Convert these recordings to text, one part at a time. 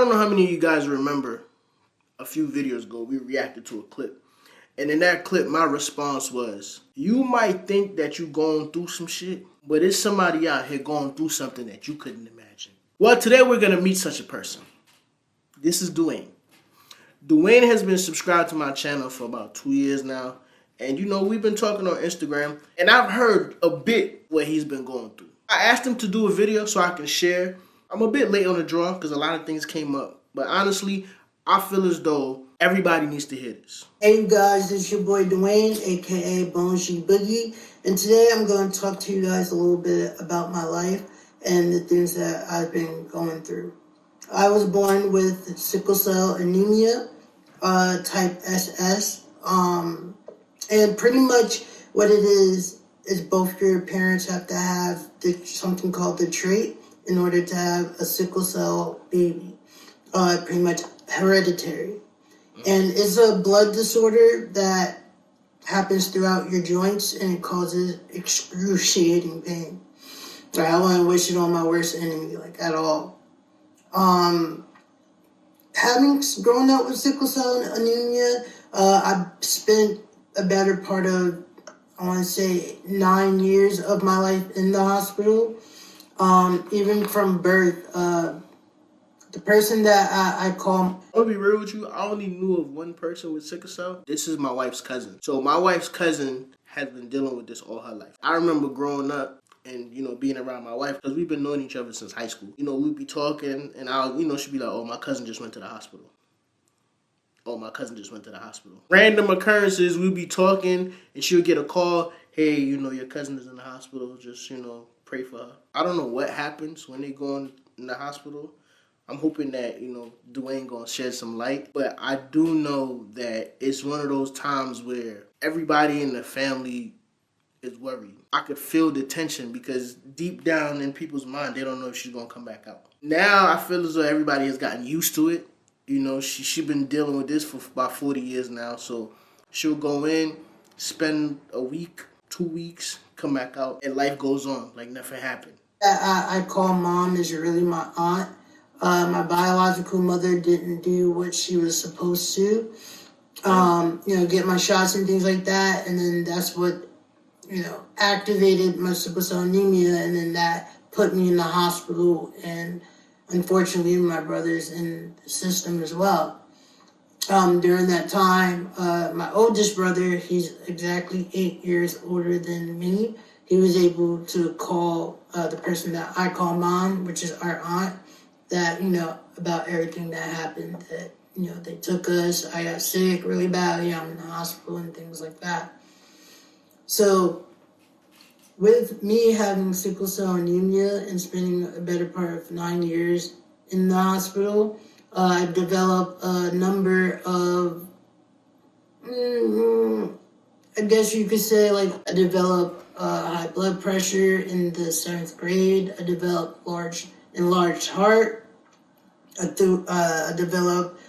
don't know how many of you guys remember a few videos ago we reacted to a clip. And in that clip, my response was, you might think that you're going through some shit, but it's somebody out here going through something that you couldn't imagine. Well, today we're going to meet such a person. This is Dwayne. Dwayne has been subscribed to my channel for about 2 years now. And you know, we've been talking on Instagram, and I've heard a bit what he's been going through. I asked him to do a video so I can share. I'm a bit late on the draw because a lot of things came up. But honestly, I feel as though everybody needs to hear this. Hey you guys, this is your boy Dwayne, aka Bonesy Boogie, and today I'm going to talk to you guys a little bit about my life and the things that I've been going through. I was born with sickle cell anemia, type SS, and pretty much what it is both your parents have to have something called the trait in order to have a sickle cell baby, pretty much hereditary. And it's a blood disorder that happens throughout your joints and it causes excruciating pain. Sorry, I wouldn't wish it on my worst enemy, like, at all. Having grown up with sickle cell anemia, I've spent a better part of, I want to say, 9 years of my life in the hospital. Even from birth, the person that I call... I'll be real with you, I only knew of one person with sickle cell. This is my wife's cousin. So my wife's cousin has been dealing with this all her life. I remember growing up and, you know, being around my wife because we've been knowing each other since high school. You know, we'd be talking and she'd be like, oh, my cousin just went to the hospital. Oh, my cousin just went to the hospital. Random occurrences, we'd be talking and she'll get a call. Hey, you know, your cousin is in the hospital. Just, you know, pray for her. I don't know what happens when they go in the hospital. I'm hoping that, you know, Dwayne gonna shed some light. But I do know that it's one of those times where everybody in the family is worried. I could feel the tension because deep down in people's mind, they don't know if she's gonna come back out. Now I feel as though everybody has gotten used to it. You know, she's been dealing with this for about 40 years now. So she'll go in, spend a week, 2 weeks, come back out, and life goes on like nothing happened. I call mom is really my aunt. My biological mother didn't do what she was supposed to, you know, get my shots and things like that. And then that's what, you know, activated my sickle cell anemia. And then that put me in the hospital. And unfortunately, my brother's in the system as well. During that time, my oldest brother, he's exactly 8 years older than me. He was able to call the person that I call mom, which is our aunt, that, you know, about everything that happened, that, you know, they took us, I got sick really badly, I'm in the hospital and things like that. So with me having sickle cell anemia and spending a better part of 9 years in the hospital, I developed a number of, I guess you could say, like, I developed high blood pressure in the 7th grade, I developed enlarged heart. I developed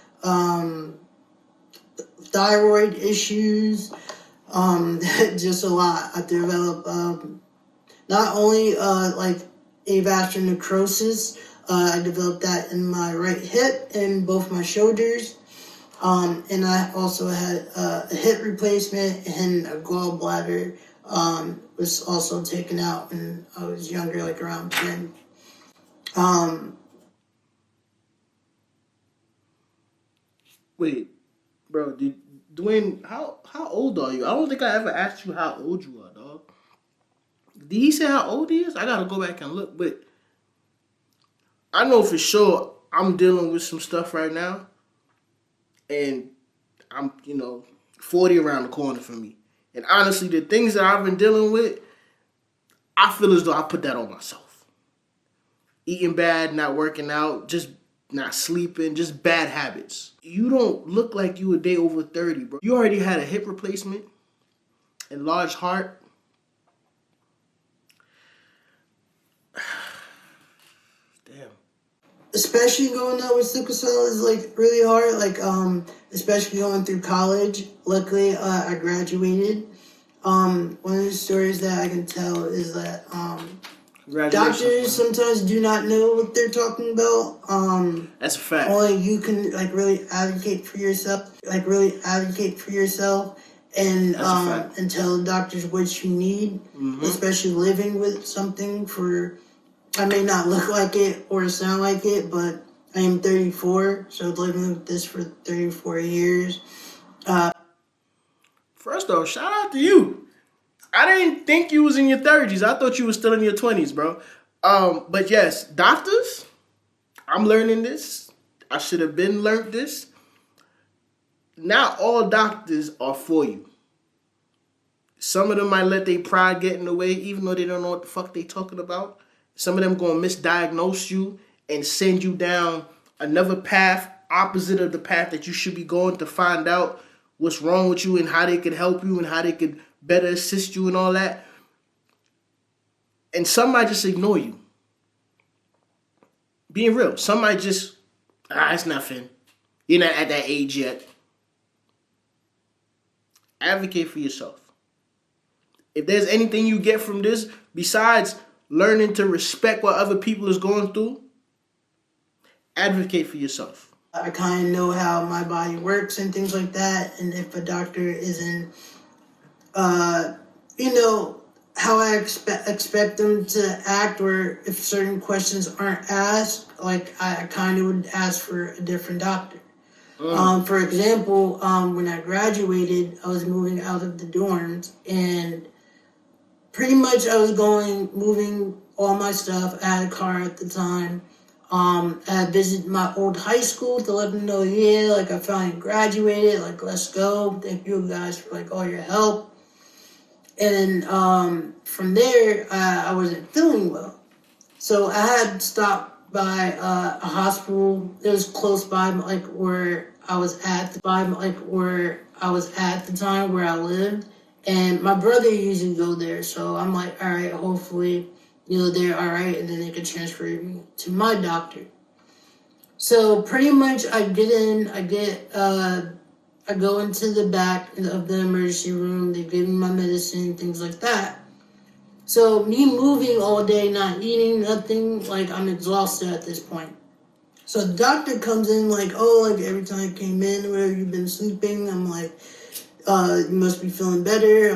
thyroid issues, just a lot. I developed not only like avascular necrosis, I developed that in my right hip and both my shoulders, and I also had a hip replacement and a gallbladder was also taken out when I was younger, like around 10. Wait, bro, Dwayne, how old are you? I don't think I ever asked you how old you are, dog. Did he say how old he is? I gotta go back and look, but I know for sure I'm dealing with some stuff right now, and I'm, you know, 40 around the corner for me. And honestly, the things that I've been dealing with, I feel as though I put that on myself. Eating bad, not working out, just not sleeping, just bad habits. You don't look like you a day over 30, bro. You already had a hip replacement, enlarged heart. Damn. Especially going out with sickle cell is, like, really hard, like, especially going through college. Luckily, I graduated. One of the stories that I can tell is that, Congratulations, doctors sometimes do not know what they're talking about. That's a fact. Only you can really advocate for yourself. And and tell doctors what you need, especially living with something for. I may not look like it or sound like it, but I am 34, so living with this for 34 years. First off, shout out to you. I didn't think you was in your 30s. I thought you was still in your 20s, bro. But yes, doctors, I'm learning this. I should have been learned this. Not all doctors are for you. Some of them might let their pride get in the way, even though they don't know what the fuck they talking about. Some of them gonna misdiagnose you and send you down another path opposite of the path that you should be going to find out what's wrong with you and how they could help you and how they could better assist you and all that. And some might just ignore you. Being real, some might just, it's nothing. You're not at that age yet. Advocate for yourself. If there's anything you get from this, besides learning to respect what other people is going through, advocate for yourself. I kind of know how my body works and things like that. And if a doctor isn't, how I expect them to act, or if certain questions aren't asked, I kind of would ask for a different doctor. For example, when I graduated, I was moving out of the dorms, and pretty much I was moving all my stuff. I had a car at the time. I visited my old high school to let them know, I finally graduated, let's go. Thank you guys for all your help. And from there, I wasn't feeling well. So I had stopped by a hospital. It was close by where I was at the time where I lived. And my brother usually go there. So I'm all right, hopefully, they're all right, and then they could transfer me to my doctor. So pretty much I go into the back of the emergency room. They give me my medicine, things like that. So me moving all day, not eating, nothing, I'm exhausted at this point. So the doctor comes in every time I came in, where you've been sleeping, I'm you must be feeling better.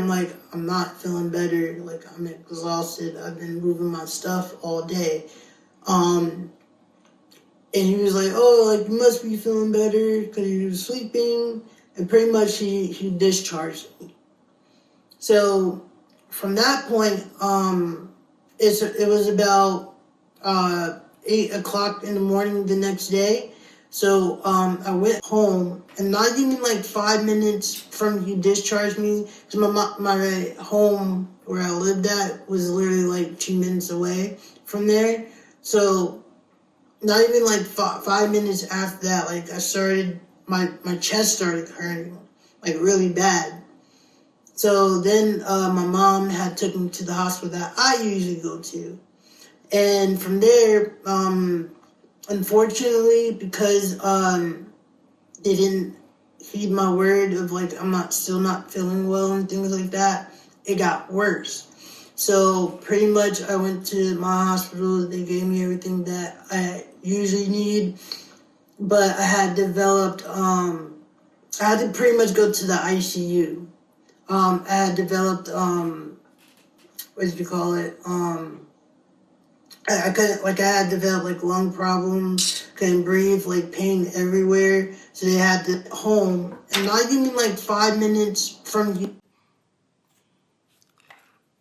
I'm not feeling better. I'm exhausted. I've been moving my stuff all day. And he was you must be feeling better because you were sleeping. And pretty much he discharged me. So from that point, it was about 8 o'clock in the morning the next day. So I went home, and not even 5 minutes from he discharged me, because my home where I lived at was literally 2 minutes away from there. So not even 5 minutes after that, I started, my chest started hurting, really bad. So then my mom had took me to the hospital that I usually go to. And from there, unfortunately, because they didn't heed my word of I'm still not feeling well and things like that, it got worse. So pretty much I went to my hospital. They gave me everything that I usually need, but I had developed, I had to pretty much go to the ICU. I had developed, I couldn't, I had developed lung problems, couldn't breathe, pain everywhere. So they had to home, and not even 5 minutes from you.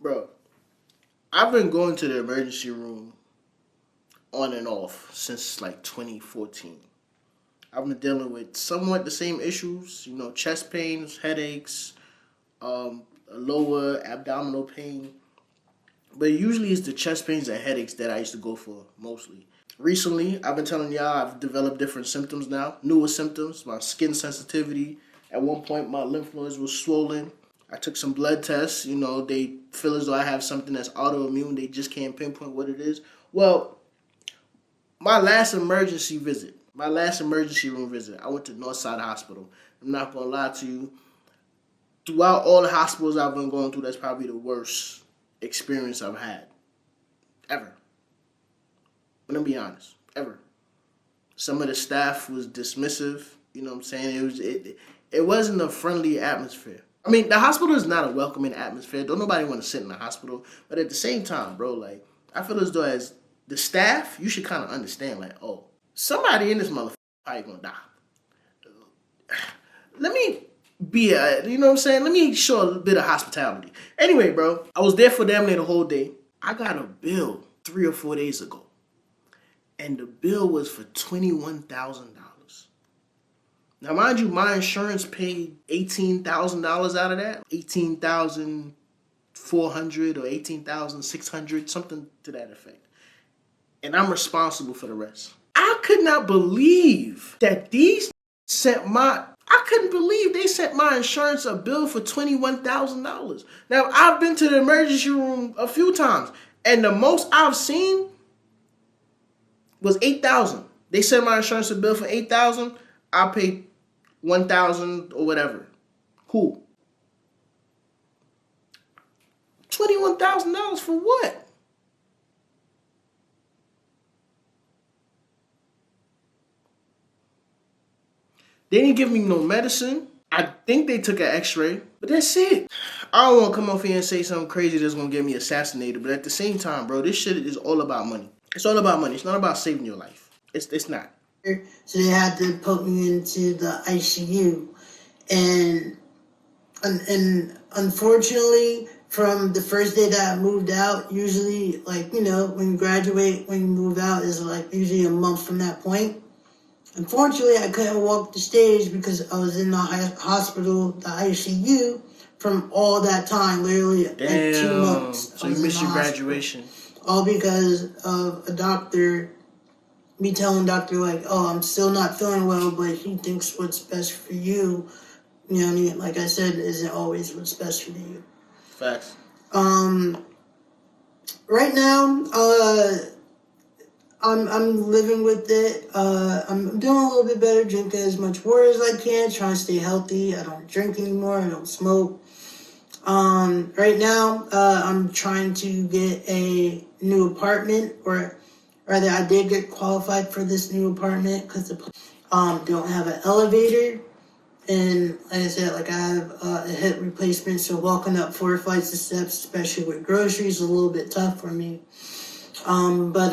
Bro, I've been going to the emergency room on and off since 2014. I've been dealing with somewhat the same issues, chest pains, headaches, lower abdominal pain. But usually it's the chest pains and headaches that I used to go for mostly. Recently, I've been telling y'all I've developed different symptoms now, newer symptoms, my skin sensitivity. At one point, my lymph nodes were swollen. I took some blood tests. They feel as though I have something that's autoimmune. They just can't pinpoint what it is. Well, my last emergency room visit, I went to Northside Hospital. I'm not going to lie to you. Throughout all the hospitals I've been going through, that's probably the worst experience I've had. Ever. I'm gonna be honest. Ever. Some of the staff was dismissive. You know what I'm saying? It wasn't a friendly atmosphere. I mean, the hospital is not a welcoming atmosphere. Don't nobody want to sit in the hospital. But at the same time, bro, like, I feel as though as the staff, you should kind of understand, like, oh, somebody in this motherfucker probably gonna die. Let me be you know what I'm saying? Let me show a little bit of hospitality. Anyway, bro, I was there for damn near the whole day. I got a bill 3 or 4 days ago. And the bill was for $21,000. Now, mind you, my insurance paid $18,000 out of that. $18,400 or $18,600, something to that effect. And I'm responsible for the rest. I could not believe that I couldn't believe they sent my insurance a bill for $21,000. Now, I've been to the emergency room a few times, and the most I've seen was $8,000. They sent my insurance a bill for $8,000. I paid $1,000 or whatever. Cool. $21,000 for what? They didn't give me no medicine. I think they took an x-ray, but that's it. I don't want to come off here and say something crazy that's going to get me assassinated, but at the same time, bro, this shit is all about money. It's all about money. It's not about saving your life. It's not. So they had to put me into the ICU. And unfortunately, from the first day that I moved out, usually, like, you know, when you graduate, when you move out, is like usually a month from that point. Unfortunately, I couldn't walk the stage because I was in the hospital, the ICU, from all that time, literally like 2 months. So you missed your graduation. All because of a doctor, me telling doctor, like, oh, I'm still not feeling well, but he thinks what's best for you, you know what I mean? Like I said, isn't always what's best for you. Facts. Right now, I'm living with it. I'm doing a little bit better, drinking as much water as I can, trying to stay healthy. I don't drink anymore. I don't smoke. Right now, I'm trying to get a new apartment, or rather, I did get qualified for this new apartment because the don't have an elevator. And like I said, like I have a hip replacement, so walking up 4 flights of steps, especially with groceries, is a little bit tough for me. But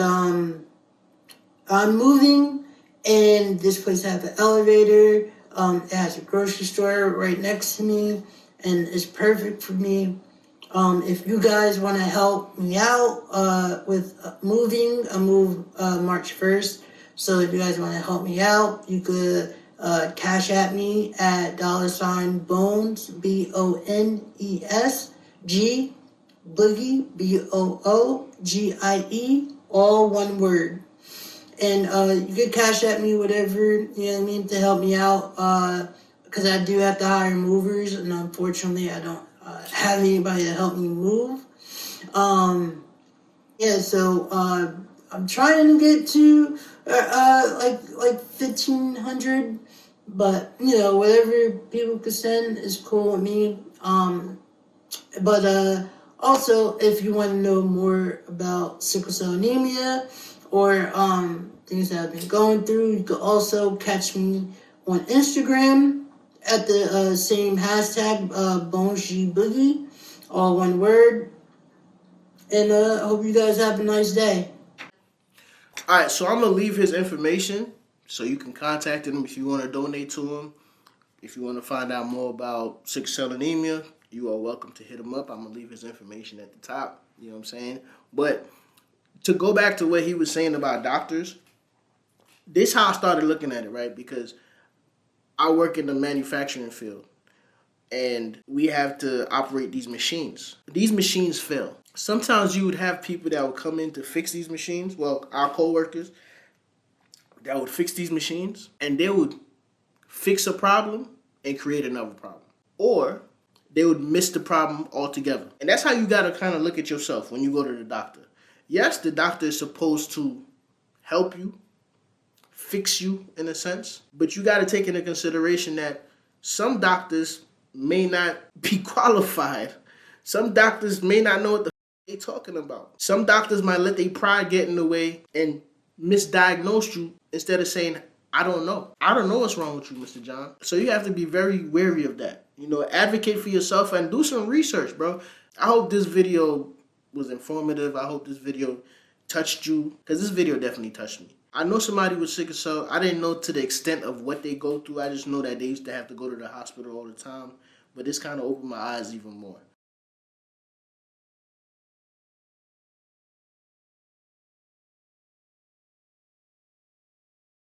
I'm moving, and this place has an elevator. It has a grocery store right next to me, and it's perfect for me. If you guys want to help me out with moving, I move March 1st. So if you guys want to help me out, you could cash at me at $bones, BONES, G, Boogie, BOOGIE, all one word. And you could cash at me whatever, you know what I mean, to help me out. Because I do have to hire movers, and unfortunately I don't have anybody to help me move. Yeah, so I'm trying to get to like 1,500, but you know, whatever people could send is cool with me. But also, if you want to know more about sickle cell anemia or things that I've been going through, you could also catch me on Instagram at the same hashtag, BonesGBoogie, all one word. And I hope you guys have a nice day. All right, so I'm going to leave his information so you can contact him if you want to donate to him. If you want to find out more about sickle cell anemia, you are welcome to hit him up. I'm going to leave his information at the top. You know what I'm saying? But to go back to what he was saying about doctors, this is how I started looking at it, right? Because I work in the manufacturing field, and we have to operate these machines. These machines fail. Sometimes you would have people that would come in to fix these machines. Well, our coworkers that would fix these machines, and they would fix a problem and create another problem. Or they would miss the problem altogether. And that's how you got to kind of look at yourself when you go to the doctor. Yes, the doctor is supposed to help you, fix you in a sense, but you got to take into consideration that some doctors may not be qualified. Some doctors may not know what the They talking about. Some doctors might let their pride get in the way and misdiagnose you instead of saying, I don't know. I don't know what's wrong with you, Mr. John. So you have to be very wary of that. Advocate for yourself and do some research, bro. I hope this video was informative. I hope this video touched you, because this video definitely touched me. I know somebody with sickle cell. I didn't know to the extent of what they go through. I just know that they used to have to go to the hospital all the time. But this kind of opened my eyes even more.